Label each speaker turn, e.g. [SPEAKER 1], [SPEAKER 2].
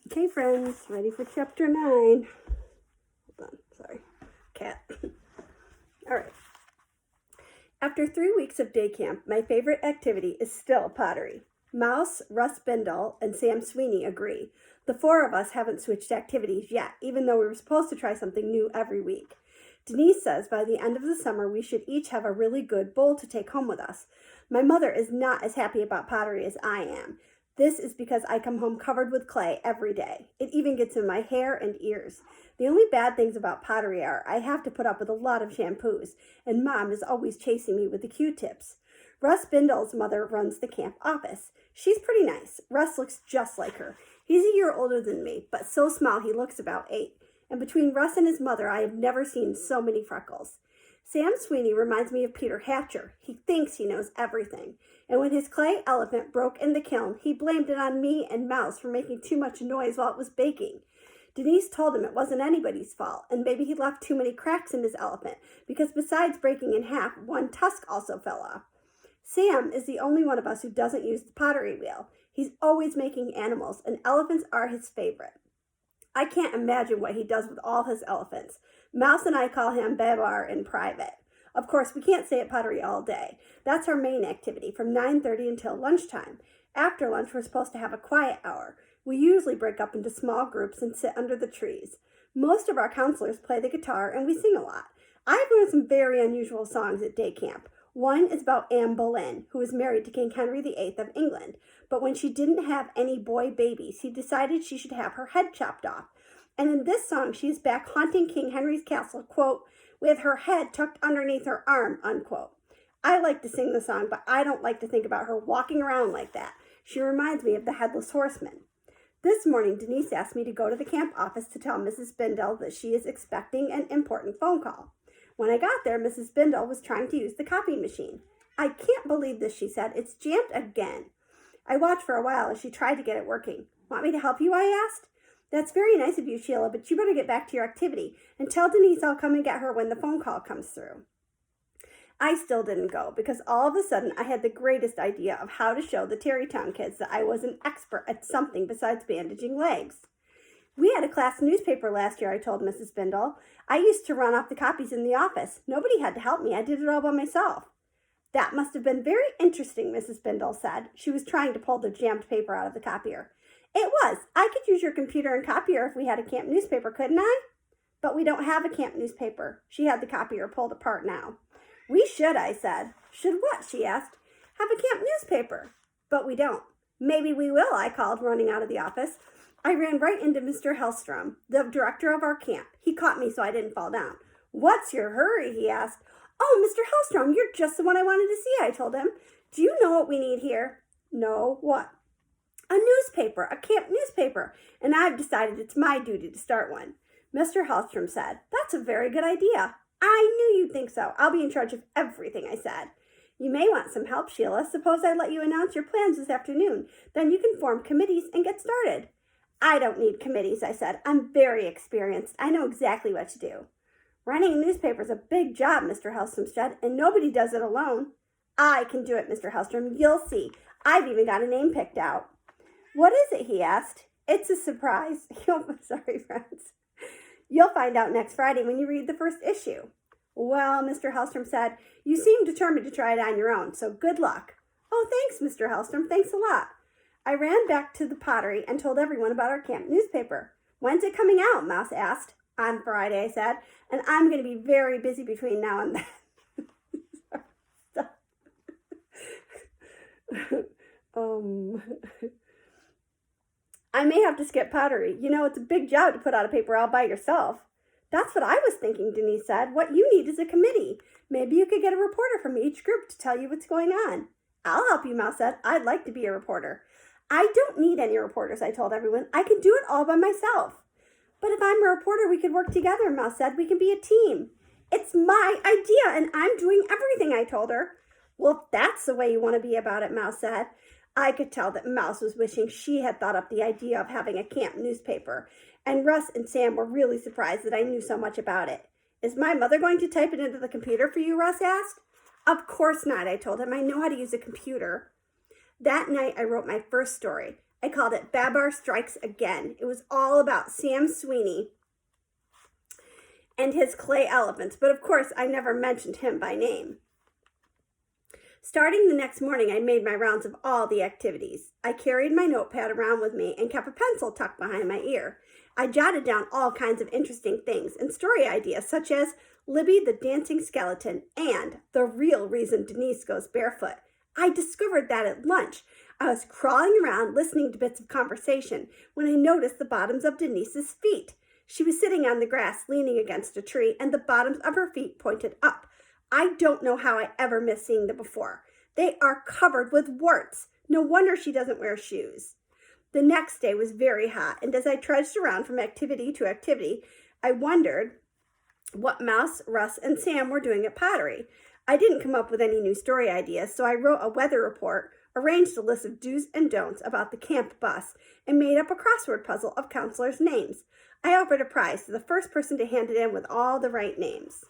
[SPEAKER 1] Okay, friends, ready for chapter 9. Hold on, sorry. Cat. All right. After 3 weeks of day camp, my favorite activity is still pottery. Mouse, Russ Bindle, and Sam Sweeney agree. The 4 of us haven't switched activities yet, even though we were supposed to try something new every week. Denise says by the end of the summer we should each have a really good bowl to take home with us. My mother is not as happy about pottery as I am. This is because I come home covered with clay every day. It even gets in my hair and ears. The only bad things about pottery are I have to put up with a lot of shampoos, and Mom is always chasing me with the Q-tips. Russ Bindle's mother runs the camp office. She's pretty nice. Russ looks just like her. He's a year older than me, but so small he looks about 8. And between Russ and his mother, I have never seen so many freckles. Sam Sweeney reminds me of Peter Hatcher. He thinks he knows everything. And when his clay elephant broke in the kiln, he blamed it on me and Mouse for making too much noise while it was baking. Denise told him it wasn't anybody's fault, and maybe he left too many cracks in his elephant, because besides breaking in half, one tusk also fell off. Sam is the only one of us who doesn't use the pottery wheel. He's always making animals, and elephants are his favorite. I can't imagine what he does with all his elephants. Mouse and I call him Babar in private. Of course, we can't stay at pottery all day. That's our main activity from 9:30 until lunchtime. After lunch, we're supposed to have a quiet hour. We usually break up into small groups and sit under the trees. Most of our counselors play the guitar and we sing a lot. I've learned some very unusual songs at day camp. One is about Anne Boleyn, who was married to King Henry VIII of England. But when she didn't have any boy babies, she decided she should have her head chopped off. And in this song, she is back haunting King Henry's castle, quote, with her head tucked underneath her arm, unquote. I like to sing the song, but I don't like to think about her walking around like that. She reminds me of the Headless Horseman. This morning, Denise asked me to go to the camp office to tell Mrs. Bindle that she is expecting an important phone call. When I got there, Mrs. Bindle was trying to use the copy machine. I can't believe this, she said. It's jammed again. I watched for a while as she tried to get it working. Want me to help you, I asked. That's very nice of you, Sheila, but you better get back to your activity and tell Denise I'll come and get her when the phone call comes through. I still didn't go because all of a sudden I had the greatest idea of how to show the Terrytown kids that I was an expert at something besides bandaging legs. We had a class newspaper last year, I told Mrs. Bindle. I used to run off the copies in the office. Nobody had to help me. I did it all by myself. That must have been very interesting, Mrs. Bindle said. She was trying to pull the jammed paper out of the copier. It was. I could use your computer and copier if we had a camp newspaper, couldn't I? But we don't have a camp newspaper. She had the copier pulled apart now. We should, I said. Should what? She asked. Have a camp newspaper. But we don't. Maybe we will, I called, running out of the office. I ran right into Mr. Hellstrom, the director of our camp. He caught me so I didn't fall down. What's your hurry? He asked. Oh, Mr. Hellstrom, you're just the one I wanted to see, I told him. Do you know what we need here? No, what? A newspaper, a camp newspaper, and I've decided it's my duty to start one. Mr. Hellstrom said, That's a very good idea. I knew you'd think so. I'll be in charge of everything, I said. You may want some help, Sheila. Suppose I let you announce your plans this afternoon. Then you can form committees and get started. I don't need committees, I said. I'm very experienced. I know exactly what to do. Running a newspaper is a big job, Mr. Hellstrom said, and nobody does it alone. I can do it, Mr. Hellstrom. You'll see. I've even got a name picked out. What is it? He asked. It's a surprise. Sorry, friends. You'll find out next Friday when you read the first issue. Well, Mr. Hellstrom said, you seem determined to try it on your own, so good luck. Oh, thanks, Mr. Hellstrom. Thanks a lot. I ran back to the pottery and told everyone about our camp newspaper. When's it coming out? Mouse asked. On Friday, I said, and I'm going to be very busy between now and then. I may have to skip pottery. You know, it's a big job to put out a paper all by yourself. That's what I was thinking, Denise said. What you need is a committee. Maybe you could get a reporter from each group to tell you what's going on. I'll help you, Mouse said. I'd like to be a reporter. I don't need any reporters, I told everyone. I can do it all by myself. But if I'm a reporter, we could work together, Mouse said. We can be a team. It's my idea, and I'm doing everything, I told her. Well, if that's the way you want to be about it, Mouse said. I could tell that Mouse was wishing she had thought up the idea of having a camp newspaper, and Russ and Sam were really surprised that I knew so much about it. Is my mother going to type it into the computer for you, Russ asked. Of course not, I told him. I know how to use a computer. That night, I wrote my first story. I called it Babar Strikes Again. It was all about Sam Sweeney and his clay elephants, but of course I never mentioned him by name. Starting the next morning, I made my rounds of all the activities. I carried my notepad around with me and kept a pencil tucked behind my ear. I jotted down all kinds of interesting things and story ideas, such as Libby the Dancing Skeleton and the real reason Denise goes barefoot. I discovered that at lunch. I was crawling around listening to bits of conversation when I noticed the bottoms of Denise's feet. She was sitting on the grass, leaning against a tree, and the bottoms of her feet pointed up. I don't know how I ever missed seeing them before. They are covered with warts. No wonder she doesn't wear shoes. The next day was very hot, and as I trudged around from activity to activity, I wondered what Mouse, Russ, and Sam were doing at Pottery. I didn't come up with any new story ideas, so I wrote a weather report, arranged a list of do's and don'ts about the camp bus, and made up a crossword puzzle of counselors' names. I offered a prize to the first person to hand it in with all the right names.